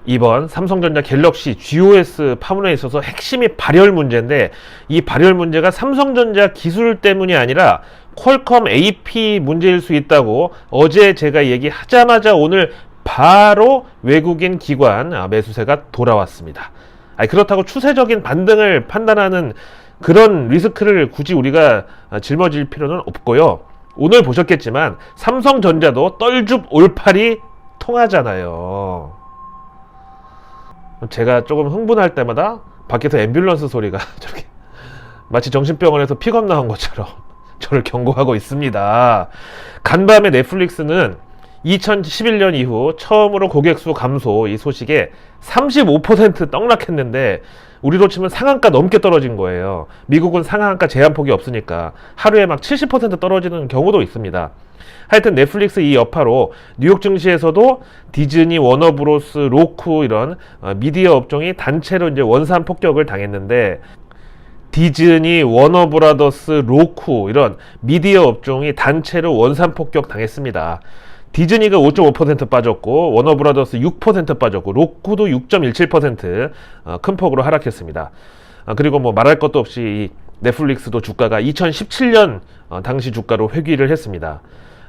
이번 삼성전자 갤럭시 GOS 파문에 있어서 핵심이 발열 문제인데, 이 발열 문제가 삼성전자 기술 때문이 아니라 퀄컴 AP 문제일 수 있다고 어제 제가 얘기하자마자 오늘 바로 외국인 기관 매수세가 돌아왔습니다. 그렇다고 추세적인 반등을 판단하는 그런 리스크를 굳이 우리가 짊어질 필요는 없고요. 오늘 보셨겠지만 삼성전자도 떨줍 올팔이 통하잖아요. 제가 조금 흥분할 때마다 밖에서 앰뷸런스 소리가 저렇게 마치 정신병원에서 픽업 나온 것처럼 저를 경고하고 있습니다. 간밤에 넷플릭스는 2011년 이후 처음으로 고객수 감소 이 소식에 35% 떡락했는데, 우리로 치면 상한가 넘게 떨어진 거예요. 미국은 상한가 제한폭이 없으니까 하루에 막 70% 떨어지는 경우도 있습니다. 하여튼 넷플릭스 이 여파로 뉴욕 증시에서도 디즈니, 워너브로스, 로쿠 이런 미디어 업종이 단체로 이제 원산 폭격을 당했는데, 디즈니, 워너브라더스, 로쿠 이런 미디어 업종이 단체로 원산 폭격 당했습니다. 디즈니가 5.5% 빠졌고, 워너브라더스 6% 빠졌고, 로쿠도 6.17% 큰 폭으로 하락했습니다. 그리고 뭐 말할 것도 없이 이 넷플릭스도 주가가 2017년 당시 주가로 회귀를 했습니다.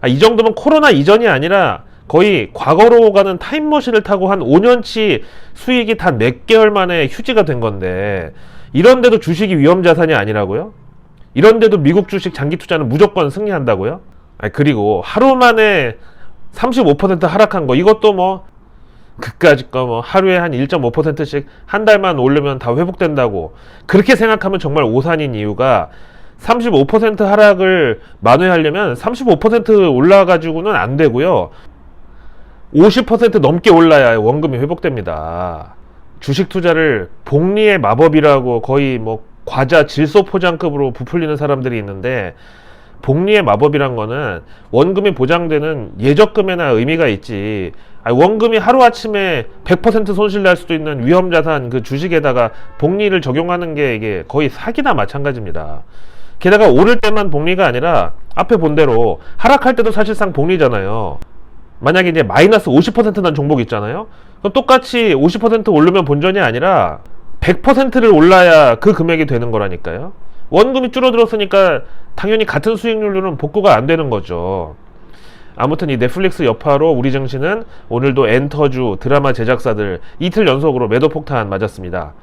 이 정도면 코로나 이전이 아니라 거의 과거로 가는 타임머신을 타고 한 5년치 수익이 단 몇 개월 만에 휴지가 된 건데, 이런데도 주식이 위험자산이 아니라고요? 이런데도 미국 주식 장기 투자는 무조건 승리한다고요? 그리고 하루 만에 35% 하락한 거, 이것도 뭐 그까짓 거 뭐 하루에 한 1.5%씩 한 달만 오르면 다 회복된다고 그렇게 생각하면 정말 오산인 이유가, 35% 하락을 만회하려면 35% 올라가지고는 안 되고요, 50% 넘게 올라야 원금이 회복됩니다. 주식 투자를 복리의 마법이라고 거의 뭐 과자 질소 포장급으로 부풀리는 사람들이 있는데, 복리의 마법이란 거는 원금이 보장되는 예적금에나 의미가 있지, 원금이 하루아침에 100% 손실 날 수도 있는 위험자산 그 주식에다가 복리를 적용하는 게 이게 거의 사기나 마찬가지입니다. 게다가 오를 때만 복리가 아니라 앞에 본 대로 하락할 때도 사실상 복리잖아요. 만약에 이제 마이너스 50% 난 종목 있잖아요. 그럼 똑같이 50% 오르면 본전이 아니라 100%를 올라야 그 금액이 되는 거라니까요. 원금이 줄어들었으니까 당연히 같은 수익률로는 복구가 안 되는 거죠. 아무튼 이 넷플릭스 여파로 우리 증시는 오늘도 엔터주, 드라마 제작사들 이틀 연속으로 매도 폭탄 맞았습니다.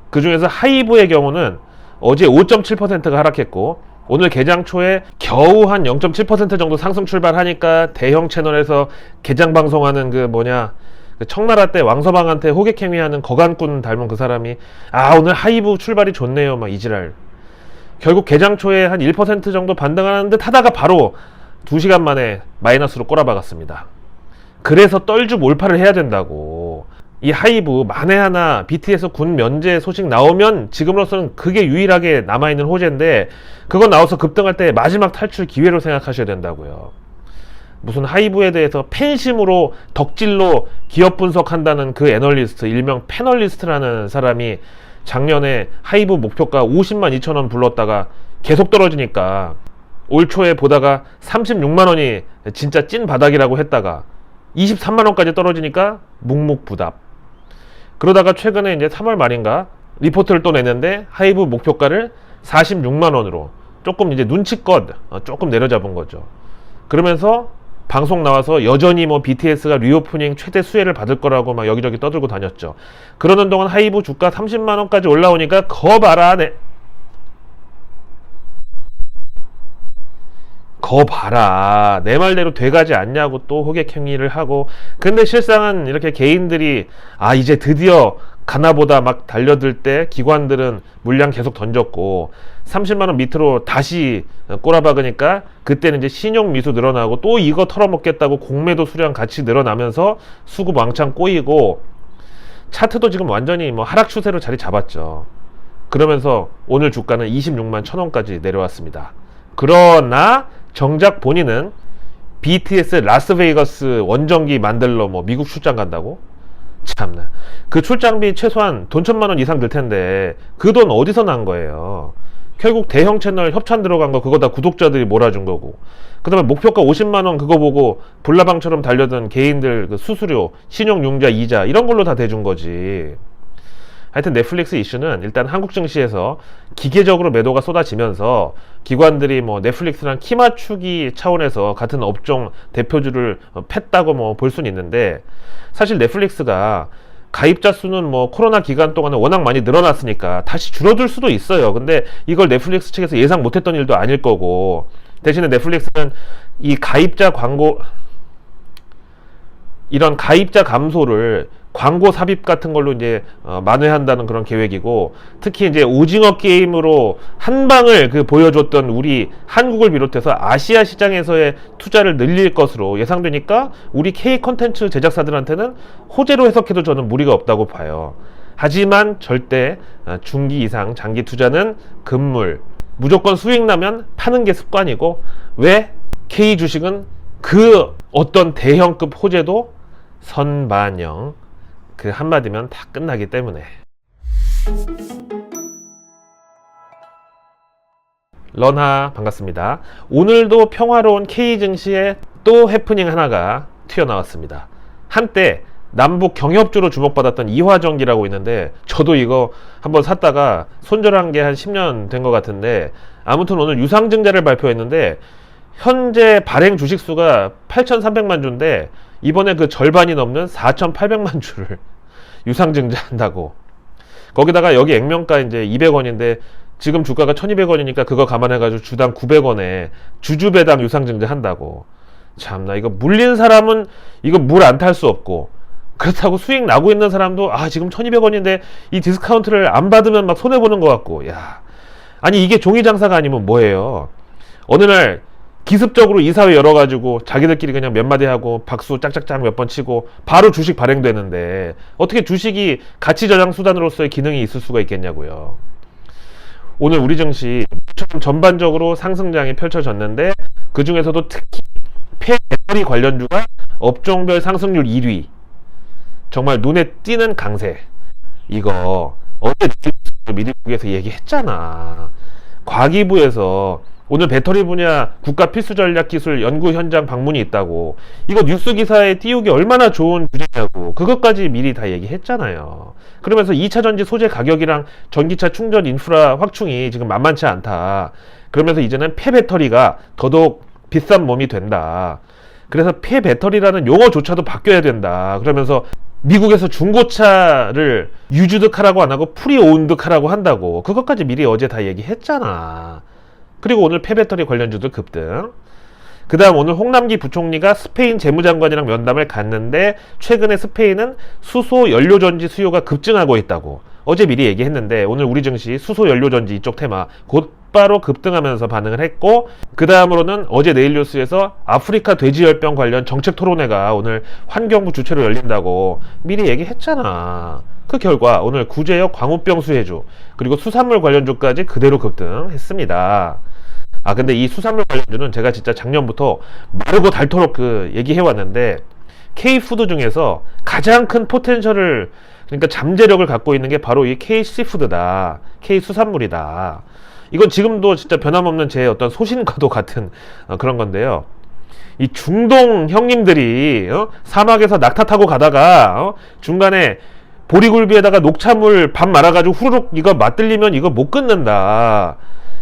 그 중에서 하이브의 경우는 어제 5.7%가 하락했고, 오늘 개장 초에 겨우 한 0.7% 정도 상승 출발하니까 대형 채널에서 개장 방송하는 그 청나라 때 왕서방한테 호객행위하는 거간꾼 닮은 그 사람이 오늘 하이브 출발이 좋네요 막 이지랄. 결국 개장 초에 한 1% 정도 반등하는 듯 하다가 바로 2시간 만에 마이너스로 꼬라박았습니다. 그래서 떨줍 올파를 해야 된다고. 이 하이브 만에 하나 BTS 군 면제 소식 나오면 지금으로서는 그게 유일하게 남아있는 호재인데, 그거 나와서 급등할 때 마지막 탈출 기회로 생각하셔야 된다고요. 무슨 하이브에 대해서 팬심으로 덕질로 기업 분석한다는 그 애널리스트, 일명 패널리스트라는 사람이 작년에 하이브 목표가 50만 2천 원 불렀다가 계속 떨어지니까 올 초에 보다가 36만 원이 진짜 찐 바닥이라고 했다가 23만 원까지 떨어지니까 묵묵부답. 그러다가 최근에 이제 3월 말인가 리포트를 또 냈는데 하이브 목표가를 46만 원으로 조금 이제 눈치껏 조금 내려잡은 거죠. 그러면서 방송 나와서 여전히 뭐 BTS가 리오프닝 최대 수혜를 받을 거라고 막 여기저기 떠들고 다녔죠. 그러는 동안 하이브 주가 30만 원까지 올라오니까 거 봐라, 내 말대로 돼가지 않냐고 또 호객행위를 하고. 근데 실상은 이렇게 개인들이 이제 드디어 가나보다 막 달려들 때 기관들은 물량 계속 던졌고 30만원 밑으로 다시 꼬라박으니까 그때는 이제 신용 미수 늘어나고 또 이거 털어먹겠다고 공매도 수량 같이 늘어나면서 수급 왕창 꼬이고, 차트도 지금 완전히 뭐 하락 추세로 자리 잡았죠. 그러면서 오늘 주가는 26만 1,000원까지 내려왔습니다. 그러나 정작 본인은 BTS 라스베이거스 원정기 만들러 뭐 미국 출장 간다고? 참나. 그 출장비 최소한 돈 1,000만 원 이상 들 텐데 그 돈 어디서 난 거예요? 결국 대형 채널 협찬 들어간 거 그거 다 구독자들이 몰아준 거고, 그 다음에 목표가 50만원 그거 보고 불나방처럼 달려든 개인들 그 수수료, 신용융자, 이자 이런 걸로 다 대준 거지. 하여튼 넷플릭스 이슈는 일단 한국 증시에서 기계적으로 매도가 쏟아지면서 기관들이 뭐 넷플릭스랑 키 맞추기 차원에서 같은 업종 대표주를 팼다고 뭐 볼 수는 있는데, 사실 넷플릭스가 가입자 수는 뭐 코로나 기간 동안에 워낙 많이 늘어났으니까 다시 줄어들 수도 있어요. 근데 이걸 넷플릭스 측에서 예상 못했던 일도 아닐 거고, 대신에 넷플릭스는 이 가입자 광고, 이런 가입자 감소를 광고 삽입 같은 걸로 이제 만회한다는 그런 계획이고, 특히 이제 오징어 게임으로 한 방을 보여줬던 우리 한국을 비롯해서 아시아 시장에서의 투자를 늘릴 것으로 예상되니까 우리 K 컨텐츠 제작사들한테는 호재로 해석해도 저는 무리가 없다고 봐요. 하지만 절대 중기 이상 장기 투자는 금물, 무조건 수익 나면 파는 게 습관이고, 왜? K 주식은 그 어떤 대형급 호재도 선반영, 그 한마디면 다 끝나기 때문에. 런하 반갑습니다. 오늘도 평화로운 K 증시에 또 해프닝 하나가 튀어나왔습니다. 한때 남북 경협주로 주목받았던 이화전기라고 있는데, 저도 이거 한번 샀다가 손절한 게 한 10년 된 것 같은데, 아무튼 오늘 유상증자를 발표했는데 현재 발행 주식수가 8,300만 주인데 이번에 그 절반이 넘는 4,800만 주를 유상증자한다고. 거기다가 여기 액면가 이제 200원인데 지금 주가가 1,200원이니까 그거 감안해가지고 주당 900원에 주주배당 유상증자한다고. 참나, 이거 물린 사람은 이거 물 안 탈 수 없고, 그렇다고 수익 나고 있는 사람도 지금 1,200원인데 이 디스카운트를 안 받으면 막 손해보는 것 같고. 야, 아니 이게 종이장사가 아니면 뭐예요. 어느 날 기습적으로 이사회 열어가지고 자기들끼리 그냥 몇 마디 하고 박수 짝짝짝 몇 번 치고 바로 주식 발행되는데, 어떻게 주식이 가치 저장 수단으로서의 기능이 있을 수가 있겠냐고요. 오늘 우리 증시 전반적으로 상승장이 펼쳐졌는데, 그 중에서도 특히 폐배터리 관련주가 업종별 상승률 1위, 정말 눈에 띄는 강세. 이거 어제 미리국에서 얘기했잖아. 과기부에서 오늘 배터리 분야 국가 필수 전략 기술 연구 현장 방문이 있다고. 이거 뉴스 기사에 띄우기 얼마나 좋은 주제냐고. 그것까지 미리 다 얘기했잖아요. 그러면서 2차 전지 소재 가격이랑 전기차 충전 인프라 확충이 지금 만만치 않다. 그러면서 이제는 폐배터리가 더더욱 비싼 몸이 된다. 그래서 폐배터리라는 용어조차도 바뀌어야 된다. 그러면서 미국에서 중고차를 유주득하라고 안 하고 프리오운득하라고 한다고. 그것까지 미리 어제 다 얘기했잖아. 그리고 오늘 폐배터리 관련주들 급등. 그 다음 오늘 홍남기 부총리가 스페인 재무장관이랑 면담을 갔는데, 최근에 스페인은 수소 연료전지 수요가 급증하고 있다고 어제 미리 얘기했는데, 오늘 우리 증시 수소 연료전지 이쪽 테마 곧바로 급등하면서 반응을 했고, 그 다음으로는 어제 내일뉴스에서 아프리카 돼지열병 관련 정책 토론회가 오늘 환경부 주최로 열린다고 미리 얘기했잖아. 그 결과 오늘 구제역 광우병 수혜주 그리고 수산물 관련주까지 그대로 급등했습니다. 근데 이 수산물 관련주는 제가 진짜 작년부터 마르고 닳도록 얘기해왔는데, K푸드 중에서 가장 큰 포텐셜을, 그러니까 잠재력을 갖고 있는 게 바로 이 K시푸드다, K수산물이다. 이건 지금도 진짜 변함없는 제 어떤 소신과도 같은 그런 건데요. 이 중동 형님들이 사막에서 낙타 타고 가다가 중간에 보리굴비에다가 녹차물 밥 말아가지고 후루룩 이거 맛들리면 이거 못 끊는다.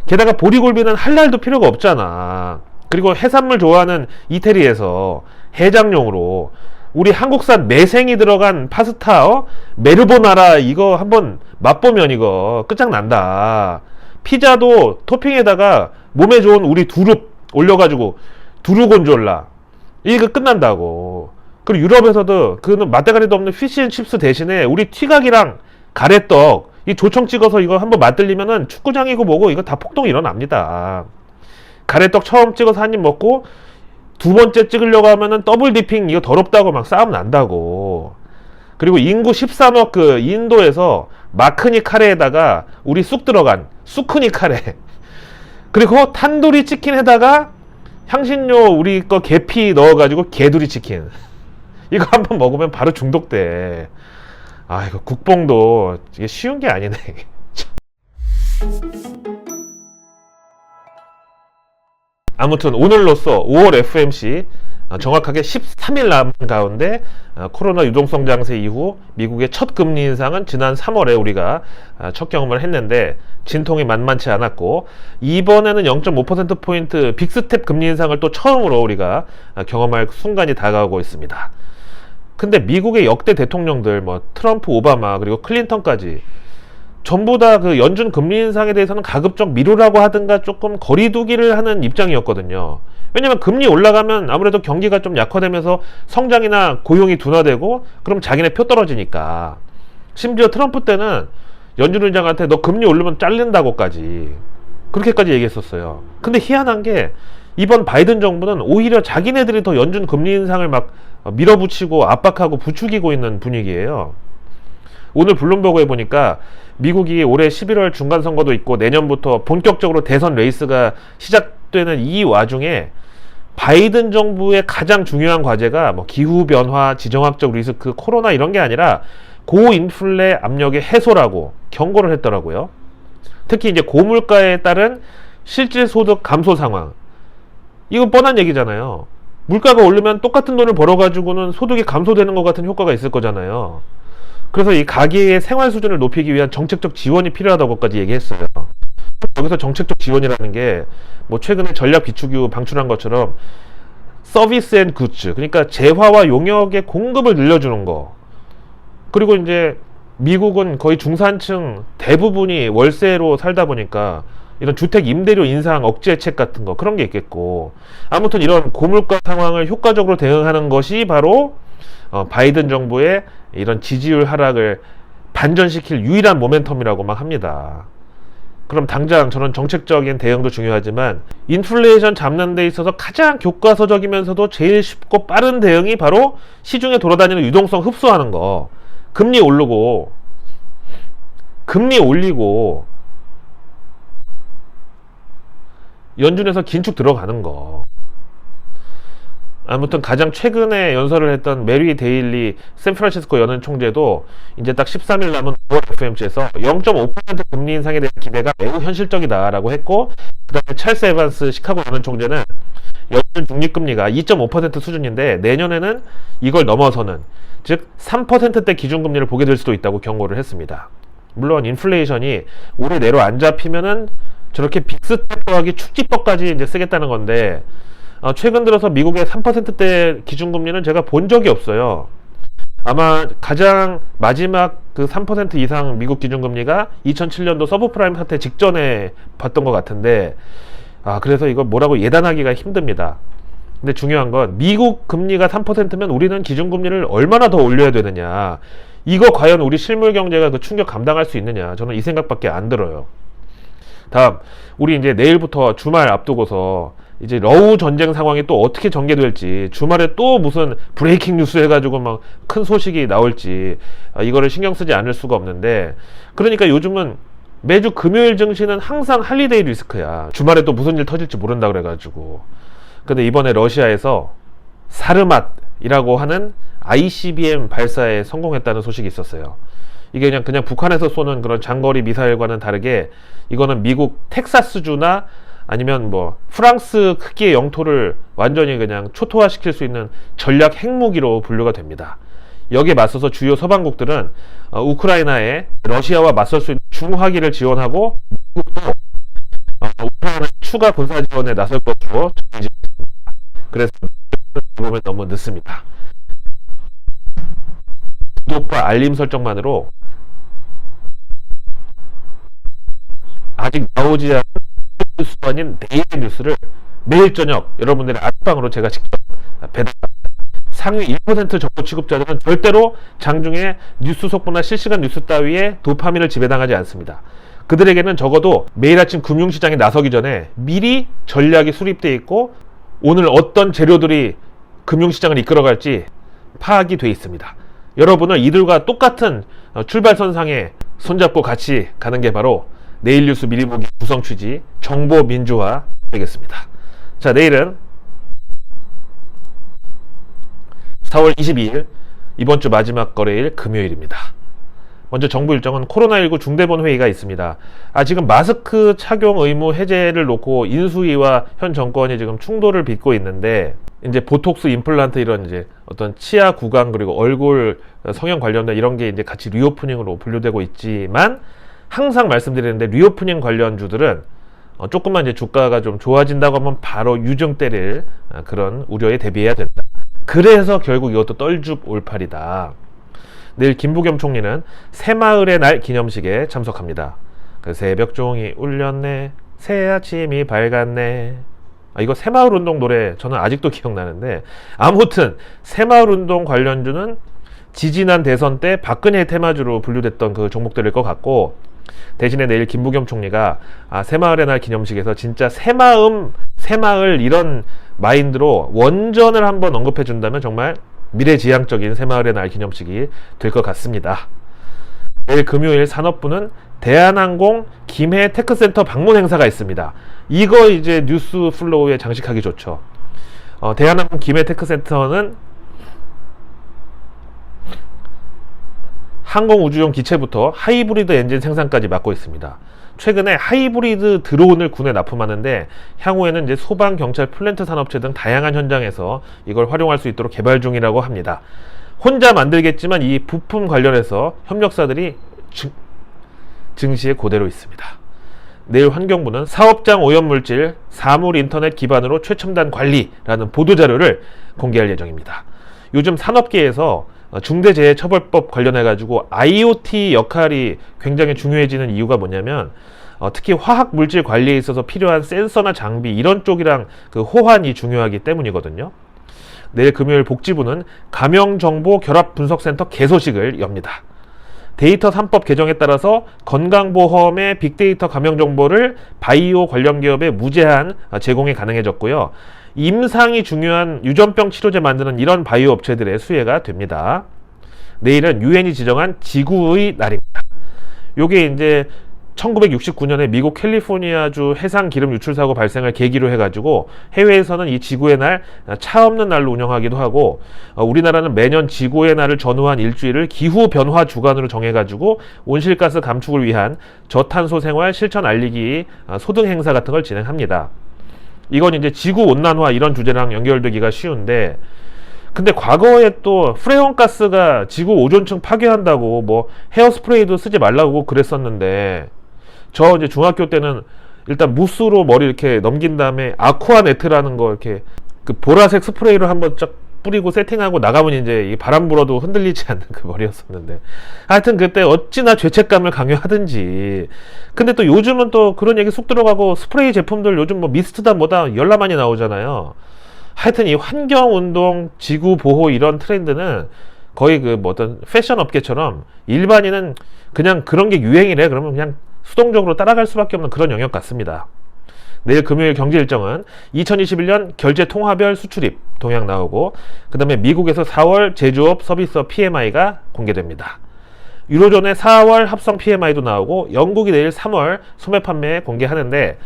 게다가 보리굴비는 할 날도 필요가 없잖아. 그리고 해산물 좋아하는 이태리에서 해장용으로 우리 한국산 매생이 들어간 파스타, 메르보나라 이거 한번 맛보면 이거 끝장난다. 피자도 토핑에다가 몸에 좋은 우리 두릅 올려가지고 두루곤졸라 이거 끝난다고. 그리고 유럽에서도 그 맛대가리도 없는 피시앤칩스 대신에 우리 튀각이랑 가래떡 이 조청 찍어서 이거 한번 맛들리면은 축구장이고 뭐고 이거 다 폭동 일어납니다. 가래떡 처음 찍어서 한 입 먹고 두 번째 찍으려고 하면은 더블 디핑 이거 더럽다고 막 싸움 난다고. 그리고 인구 13억 인도에서 마크니 카레에다가 우리 쑥 들어간 수크니 카레, 그리고 탄두리 치킨에다가 향신료 우리 거 계피 넣어가지고 게두리 치킨, 이거 한번 먹으면 바로 중독돼. 이거 국뽕도 이게 쉬운 게 아니네. 아무튼 오늘로써 5월 FOMC 정확하게 13일 남은 가운데 코로나 유동성 장세 이후 미국의 첫 금리 인상은 지난 3월에 우리가 첫 경험을 했는데 진통이 만만치 않았고, 이번에는 0.5%포인트 빅스텝 금리 인상을 또 처음으로 우리가 경험할 순간이 다가오고 있습니다. 근데 미국의 역대 대통령들 뭐 트럼프, 오바마 그리고 클린턴까지 전부 다 그 연준 금리 인상에 대해서는 가급적 미루라고 하든가 조금 거리두기를 하는 입장이었거든요. 왜냐면 금리 올라가면 아무래도 경기가 좀 약화되면서 성장이나 고용이 둔화되고 그럼 자기네 표 떨어지니까. 심지어 트럼프 때는 연준 의장한테 너 금리 오르면 잘린다고까지 그렇게까지 얘기했었어요. 근데 희한한 게 이번 바이든 정부는 오히려 자기네들이 더 연준 금리 인상을 막 밀어붙이고 압박하고 부추기고 있는 분위기예요. 오늘 블룸버그에 보니까 미국이 올해 11월 중간선거도 있고 내년부터 본격적으로 대선 레이스가 시작되는 이 와중에 바이든 정부의 가장 중요한 과제가 뭐 기후변화, 지정학적 리스크, 코로나 이런 게 아니라 고인플레 압력의 해소라고 경고를 했더라고요. 특히 이제 고물가에 따른 실질소득 감소 상황. 이건 뻔한 얘기잖아요. 물가가 오르면 똑같은 돈을 벌어가지고는 소득이 감소되는 것 같은 효과가 있을 거잖아요. 그래서 이 가계의 생활 수준을 높이기 위한 정책적 지원이 필요하다고까지 얘기했어요. 여기서 정책적 지원이라는 게 뭐 최근에 전략 비축유 방출한 것처럼 서비스 앤 굿즈, 그러니까 재화와 용역의 공급을 늘려주는 거. 그리고 이제 미국은 거의 중산층 대부분이 월세로 살다 보니까 이런 주택 임대료 인상 억제 책 같은 거 그런 게 있겠고, 아무튼 이런 고물가 상황을 효과적으로 대응하는 것이 바로 바이든 정부의 이런 지지율 하락을 반전시킬 유일한 모멘텀이라고 막 합니다. 그럼 당장 저는 정책적인 대응도 중요하지만 인플레이션 잡는 데 있어서 가장 교과서적이면서도 제일 쉽고 빠른 대응이 바로 시중에 돌아다니는 유동성 흡수하는 거. 금리 올리고 연준에서 긴축 들어가는 거. 아무튼 가장 최근에 연설을 했던 메리 데일리 샌프란시스코 연은 총재도 이제 딱 13일 남은 5월 FOMC에서 0.5% 금리 인상에 대한 기대가 매우 현실적이다라고 했고, 그 다음에 찰스 에반스 시카고 연은 총재는 연준 중립금리가 2.5% 수준인데 내년에는 이걸 넘어서는, 즉 3%대 기준금리를 보게 될 수도 있다고 경고를 했습니다. 물론 인플레이션이 올해 내로 안 잡히면은 저렇게 빅스텝 더하기 축지법까지 이제 쓰겠다는 건데, 최근 들어서 미국의 3%대 기준금리는 제가 본 적이 없어요. 아마 가장 마지막 그 3% 이상 미국 기준금리가 2007년도 서브프라임 사태 직전에 봤던 것 같은데, 그래서 이거 뭐라고 예단하기가 힘듭니다. 근데 중요한 건 미국 금리가 3%면 우리는 기준금리를 얼마나 더 올려야 되느냐, 이거 과연 우리 실물 경제가 그 충격 감당할 수 있느냐, 저는 이 생각밖에 안 들어요. 다음, 우리 이제 내일부터 주말 앞두고서 이제 러우 전쟁 상황이 또 어떻게 전개될지, 주말에 또 무슨 브레이킹 뉴스 해가지고 막 큰 소식이 나올지, 이거를 신경 쓰지 않을 수가 없는데, 그러니까 요즘은 매주 금요일 증시는 항상 할리데이 리스크야. 주말에 또 무슨 일 터질지 모른다 그래가지고. 근데 이번에 러시아에서 사르맛이라고 하는 ICBM 발사에 성공했다는 소식이 있었어요. 이게 그냥 북한에서 쏘는 그런 장거리 미사일과는 다르게 이거는 미국 텍사스주나 아니면 뭐 프랑스 크기의 영토를 완전히 그냥 초토화시킬 수 있는 전략 핵무기로 분류가 됩니다. 여기에 맞서서 주요 서방국들은 우크라이나에 러시아와 맞설 수 있는 중화기를 지원하고, 미국도 우크라이나 추가 군사 지원에 나설 것으로 정해집니다. 그래서 보면 너무 늦습니다. 구독과 알림 설정만으로 아직 나오지 않은 뉴스 아닌 데일리 뉴스를 매일 저녁 여러분들의 안방으로 제가 직접 배달합니다. 상위 1% 정보 취급자들은 절대로 장중에 뉴스 속보나 실시간 뉴스 따위에 도파민을 지배당하지 않습니다. 그들에게는 적어도 매일 아침 금융시장에 나서기 전에 미리 전략이 수립되어 있고 오늘 어떤 재료들이 금융시장을 이끌어갈지 파악이 되어 있습니다. 여러분은 이들과 똑같은 출발선상에 손잡고 같이 가는 게 바로 내일 뉴스 미리 보기 구성 취지 정보 민주화 되겠습니다. 자, 내일은 4월 22일 이번 주 마지막 거래일 금요일입니다. 먼저 정부 일정은 코로나19 중대본 회의가 있습니다. 지금 마스크 착용 의무 해제를 놓고 인수위와 현 정권이 지금 충돌을 빚고 있는데, 이제 보톡스 임플란트 이런 이제 어떤 치아 구강 그리고 얼굴 성형 관련된 이런 게 이제 같이 리오프닝으로 분류되고 있지만, 항상 말씀드리는데 리오프닝 관련주들은 조금만 이제 주가가 좀 좋아진다고 하면 바로 유증 때릴 그런 우려에 대비해야 된다. 그래서 결국 이것도 떨줍 올팔이다. 내일 김부겸 총리는 새마을의 날 기념식에 참석합니다. 그 새벽 종이 울렸네, 새 아침이 밝았네. 이거 새마을운동 노래 저는 아직도 기억나는데, 아무튼 새마을운동 관련주는 지지난 대선 때 박근혜 테마주로 분류됐던 그 종목들일 것 같고, 대신에 내일 김부겸 총리가 새마을의 날 기념식에서 진짜 새마음, 새마을 이런 마인드로 원전을 한번 언급해 준다면 정말 미래지향적인 새마을의 날 기념식이 될 것 같습니다. 내일 금요일 산업부는 대한항공 김해 테크센터 방문 행사가 있습니다. 이거 이제 뉴스 플로우에 장식하기 좋죠. 대한항공 김해 테크센터는 항공우주용 기체부터 하이브리드 엔진 생산까지 맡고 있습니다. 최근에 하이브리드 드론을 군에 납품하는데, 향후에는 이제 소방, 경찰, 플랜트 산업체 등 다양한 현장에서 이걸 활용할 수 있도록 개발 중이라고 합니다. 혼자 만들겠지만 이 부품 관련해서 협력사들이 증시에 그대로 있습니다. 내일 환경부는 사업장 오염물질 사물 인터넷 기반으로 최첨단 관리라는 보도자료를 공개할 예정입니다. 요즘 산업계에서 중대재해처벌법 관련해가지고 IoT 역할이 굉장히 중요해지는 이유가 뭐냐면, 특히 화학물질 관리에 있어서 필요한 센서나 장비 이런 쪽이랑 그 호환이 중요하기 때문이거든요. 내일 금요일 복지부는 감염정보 결합분석센터 개소식을 엽니다. 데이터 3법 개정에 따라서 건강보험의 빅데이터 감염정보를 바이오 관련 기업에 무제한 제공이 가능해졌고요. 임상이 중요한 유전병 치료제 만드는 이런 바이오 업체들의 수혜가 됩니다. 내일은 유엔이 지정한 지구의 날입니다. 요게 이제 1969년에 미국 캘리포니아주 해상 기름 유출 사고 발생을 계기로 해가지고 해외에서는 이 지구의 날 차 없는 날로 운영하기도 하고, 우리나라는 매년 지구의 날을 전후한 일주일을 기후 변화 주간으로 정해가지고 온실가스 감축을 위한 저탄소 생활 실천 알리기 소등 행사 같은 걸 진행합니다. 이건 이제 지구 온난화 이런 주제랑 연결되기가 쉬운데, 근데 과거에 또 프레온 가스가 지구 오존층 파괴한다고 뭐 헤어스프레이도 쓰지 말라고 그랬었는데, 저 이제 중학교 때는 일단 무스로 머리 이렇게 넘긴 다음에 아쿠아네트라는 거 이렇게 그 보라색 스프레이로 한번 쫙 뿌리고 세팅하고 나가면 이제 이 바람 불어도 흔들리지 않는 그 머리였었는데, 하여튼 그때 어찌나 죄책감을 강요하든지. 근데 또 요즘은 또 그런 얘기 쑥 들어가고 스프레이 제품들 요즘 뭐 미스트다 뭐다 열나 많이 나오잖아요. 하여튼 이 환경운동, 지구보호 이런 트렌드는 거의 그 뭐 어떤 패션 업계처럼 일반인은 그냥 그런 게 유행이래 그러면 그냥 수동적으로 따라갈 수밖에 없는 그런 영역 같습니다. 내일 금요일 경제 일정은 2021년 결제 통화별 수출입 동향 나오고, 그 다음에 미국에서 4월 제조업 서비스업 PMI가 공개됩니다. 유로존의 4월 합성 PMI도 나오고, 영국이 내일 3월 소매 판매 공개하는데,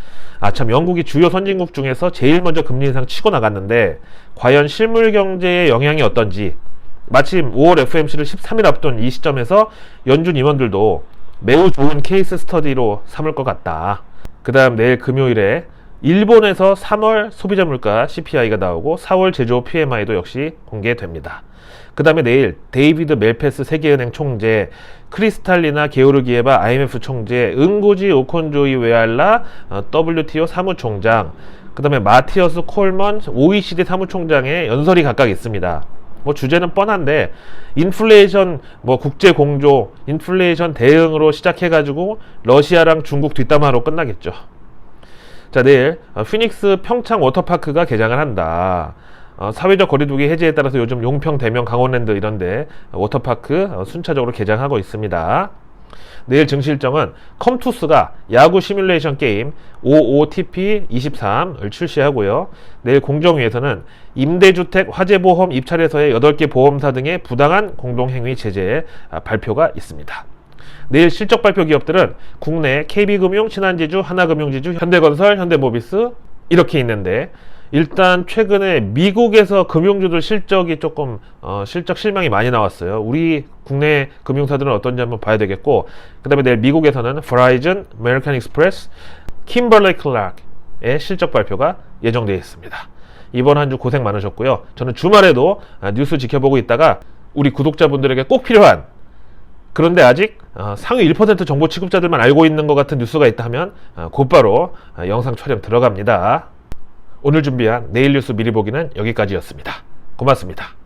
참 영국이 주요 선진국 중에서 제일 먼저 금리 인상 치고 나갔는데 과연 실물 경제의 영향이 어떤지, 마침 5월 FMC를 13일 앞둔 이 시점에서 연준 임원들도 매우 좋은 케이스 스터디로 삼을 것 같다. 그 다음 내일 금요일에 일본에서 3월 소비자 물가 CPI가 나오고 4월 제조업 PMI도 역시 공개됩니다. 그 다음에 내일 데이비드 멜페스 세계은행 총재, 크리스탈리나 게오르기에바 IMF 총재, 응고지 오콘조이 웨알라 WTO 사무총장, 그 다음에 마티어스 콜먼 OECD 사무총장의 연설이 각각 있습니다. 뭐 주제는 뻔한데, 인플레이션 뭐 국제 공조, 인플레이션 대응으로 시작해가지고 러시아랑 중국 뒷담화로 끝나겠죠. 자, 내일 피닉스 평창 워터파크가 개장을 한다. 사회적 거리두기 해제에 따라서 요즘 용평, 대명, 강원랜드 이런데 워터파크 순차적으로 개장하고 있습니다. 내일 증시 일정은 컴투스가 야구 시뮬레이션 게임 OOTP23을 출시하고요. 내일 공정위에서는 임대주택 화재보험 입찰에서의 8개 보험사 등의 부당한 공동행위 제재 발표가 있습니다. 내일 실적 발표 기업들은 국내 KB금융, 신한지주, 하나금융지주, 현대건설, 현대모비스 이렇게 있는데, 일단 최근에 미국에서 금융주들 실적이 조금 실적 실망이 많이 나왔어요. 우리 국내 금융사들은 어떤지 한번 봐야 되겠고, 그 다음에 내일 미국에서는 Verizon, American Express, Kimberly Clark의 실적 발표가 예정되어 있습니다. 이번 한 주 고생 많으셨고요. 저는 주말에도 뉴스 지켜보고 있다가 우리 구독자분들에게 꼭 필요한, 그런데 아직 상위 1% 정보 취급자들만 알고 있는 것 같은 뉴스가 있다 하면 곧바로 영상 촬영 들어갑니다. 오늘 준비한 내일 뉴스 미리 보기는 여기까지였습니다. 고맙습니다.